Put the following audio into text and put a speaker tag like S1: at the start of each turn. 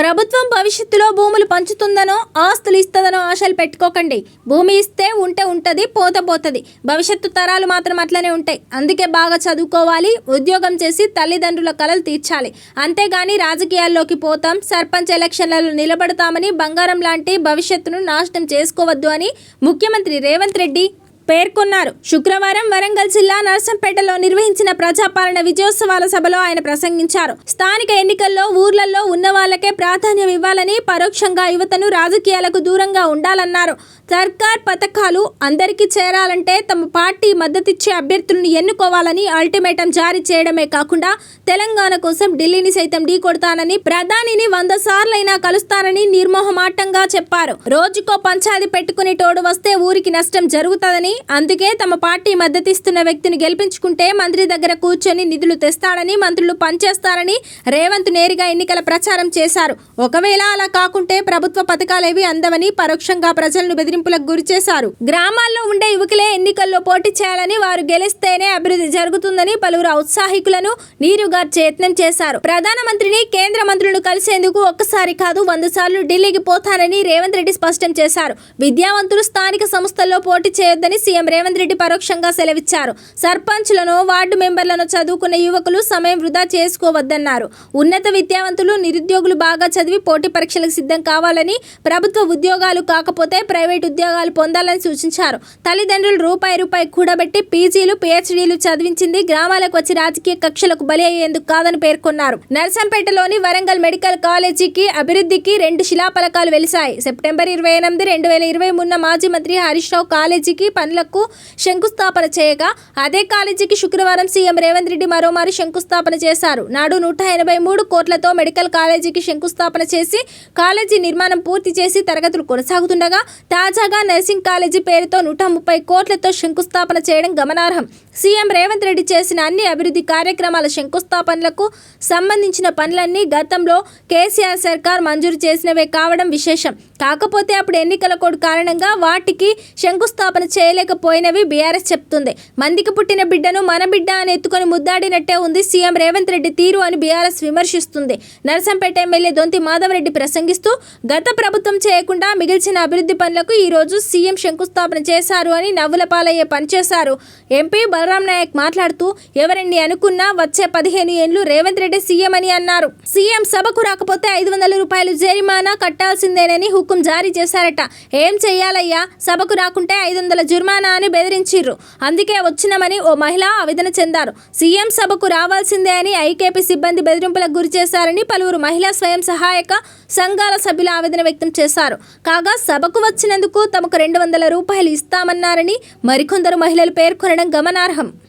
S1: ప్రభుత్వం భవిష్యత్తులో భూములు పంచుతుందనో ఆస్తులు ఇస్తుందనో ఆశలు పెట్టుకోకండి. భూమి ఇస్తే ఉంటే ఉంటది, పోతది. భవిష్యత్తు తరాలు మాత్రం అట్లనే ఉంటాయి. అందుకే బాగా చదువుకోవాలి, ఉద్యోగం చేసి తల్లిదండ్రుల కలలు తీర్చాలి. అంతేగాని రాజకీయాల్లోకి పోతాం, సర్పంచ్ ఎలక్షన్లలో నిలబడతామని బంగారం లాంటి భవిష్యత్తును నాశనం చేసుకోవద్దు అని ముఖ్యమంత్రి రేవంత్ రెడ్డి పేర్కొన్నారు. శుక్రవారం వరంగల్ జిల్లా నర్సంపేటలో నిర్వహించిన ప్రజాపాలన విజయోత్సవాల సభలో ఆయన ప్రసంగించారు. స్థానిక ఎన్నికల్లో ఊర్లలో ఉన్న వాళ్ళకే ప్రాధాన్యం ఇవ్వాలని, పరోక్షంగా యువతను రాజకీయాలకు దూరంగా ఉండాలన్నారు. సర్కార్ పథకాలు అందరికీ చేరాలంటే తమ పార్టీ మద్దతిచ్చే అభ్యర్థులను ఎన్నుకోవాలని అల్టిమేటం జారీ చేయడమే కాకుండా తెలంగాణ కోసం ఢిల్లీని సైతం ఢీకొడతానని, ప్రధానిని 100 సార్లైనా కలుస్తానని నిర్మోహమాటంగా చెప్పారు. రోజుకో పంచాది పెట్టుకుని తోడు వస్తే ఊరికి నష్టం జరుగుతుందని, అందుకే తమ పార్టీ మద్దతిస్తున్న వ్యక్తిని గెలిపించుకుంటే మంత్రి దగ్గర కూర్చొని నిధులు తెస్తాడని, మంత్రులు పనిచేస్తారని రేవంత్ నేరుగా ఎన్నికల ప్రచారం చేశారు. ఒకవేళ అలా కాకుంటే ప్రభుత్వ పథకాలేవి అందవని పరోక్షంగా ప్రజలను బెదిరింపులకు గురి చేశారు. గ్రామాల్లో ఉండే యువకులే ఎన్నికల్లో పోటీ చేయాలని, వారు గెలిస్తేనే అభివృద్ధి జరుగుతుందని పలువురు ఔత్సాహికులను నీరుగార్చే యత్నం చేశారు. ప్రధానమంత్రిని, కేంద్ర మంత్రులను కలిసేందుకు ఒక్కసారి కాదు 100 సార్లు ఢిల్లీకి పోతానని రేవంత్ రెడ్డి స్పష్టం చేశారు. విద్యావంతులు స్థానిక సంస్థల్లో పోటీ చేయొద్దని సీఎం రేవంత్ రెడ్డి పరోక్షంగా సెలవిచ్చారు. సర్పంచ్లను, వార్డు మెంబర్లను చదువుకున్న యువకులు సమయం వృధా చేసుకోవద్దన్నారు. ఉన్నత విద్యావంతులు, నిరుద్యోగులు బాగా చదివి పోటీ పరీక్షలకు సిద్ధం కావాలని, ప్రభుత్వ ఉద్యోగాలు కాకపోతే ప్రైవేట్ ఉద్యోగాలు పొందాలని సూచించారు. తల్లిదండ్రులు రూపాయి కూడబెట్టి పీజీలు, పీహెచ్డీలు చదివించింది గ్రామాలకు వచ్చి రాజకీయ కక్షలకు బలి అయ్యేందుకు కాదని పేర్కొన్నారు. నర్సంపేటలోని వరంగల్ మెడికల్ కాలేజీకి అభివృద్ధికి 2 శిలాఫలకాలు వెలిశాయి. సెప్టెంబర్ 28, 2023 మాజీ మంత్రి హరీష్ రావు కాలేజీకి పనులకు శంకుస్థాపన చేయగా, అదే కాలేజీకి శుక్రవారం సీఎం రేవంత్ రెడ్డి మరోమారు శంకుస్థాపన చేశారు. నాడు 183 కోట్లతో మెడికల్ కాలేజీకి శంకుస్థాపన చేసి కాలేజీ నిర్మాణం పూర్తి చేసి తరగతులు కొనసాగుతుండగా, తాజాగా నర్సింగ్ కాలేజీ పేరుతో 130 కోట్లతో శంకుస్థాపన చేయడం గమనార్హం. సీఎం రేవంత్ రెడ్డి చేసిన అన్ని అభివృద్ధి కార్యక్రమాల శంకుస్థాపనలకు సంబంధించిన పనులన్నీ గతంలో కేసీఆర్ సర్కార్ మంజూరు చేసినవే కావడం విశేషం. కాకపోతే అప్పుడు ఎన్నికల కోడ్ కారణంగా వాటికి శంకుస్థాపన చేయలేకపోయినవి బీఆర్ఎస్ చెప్తుంది. మందికి పుట్టిన బిడ్డను మన బిడ్డ అని ఎత్తుకొని ముద్దాడినట్టే ఉంది సీఎం రేవంత్ రెడ్డి తీరు అని బీఆర్ఎస్ విమర్శిస్తుంది. నర్సంపేట ఎమ్మెల్యే దొంతి మాధవరెడ్డి ప్రసంగిస్తూ, గత ప్రభుత్వం చేయకుండా మిగిల్చిన అభివృద్ధి పనులకు ఈ రోజు సీఎం శంకుస్థాపన చేశారు అని నవ్వుల పాలయ్యే పనిచేశారు. ఎంపీ బలరాం నాయక్ మాట్లాడుతూ, ఎవరిని అనుకున్నా వచ్చే 15 ఏళ్లు రేవంత్ రెడ్డి సీఎం అని అన్నారు. సీఎం సభకు రాకపోతే 500 రూపాయలు జరిమానా కట్టాల్సిందేనని హుకుం జారీ చేశారట. ఏం చెయ్యాలయ్యా, సభకు రాకుంటే 500 జుర్మానా అని బెదిరించిర్రు. అందుకే వచ్చినామని ఓ మహిళ ఆవేదన చెందారు. సీఎం సభకు రావాల్సిందే అని ఐకేపీ సిబ్బంది బెదిరింపులకు గురి చేశారని పలువురు మహిళా స్వయం సహాయక సంఘాల సభ్యులు ఆవేదన వ్యక్తం చేశారు. కాగా సభకు వచ్చినందుకు తమకు 200 రూపాయలు ఇస్తామన్నారని మరికొందరు మహిళలు పేర్కొనడం గమనార్హం.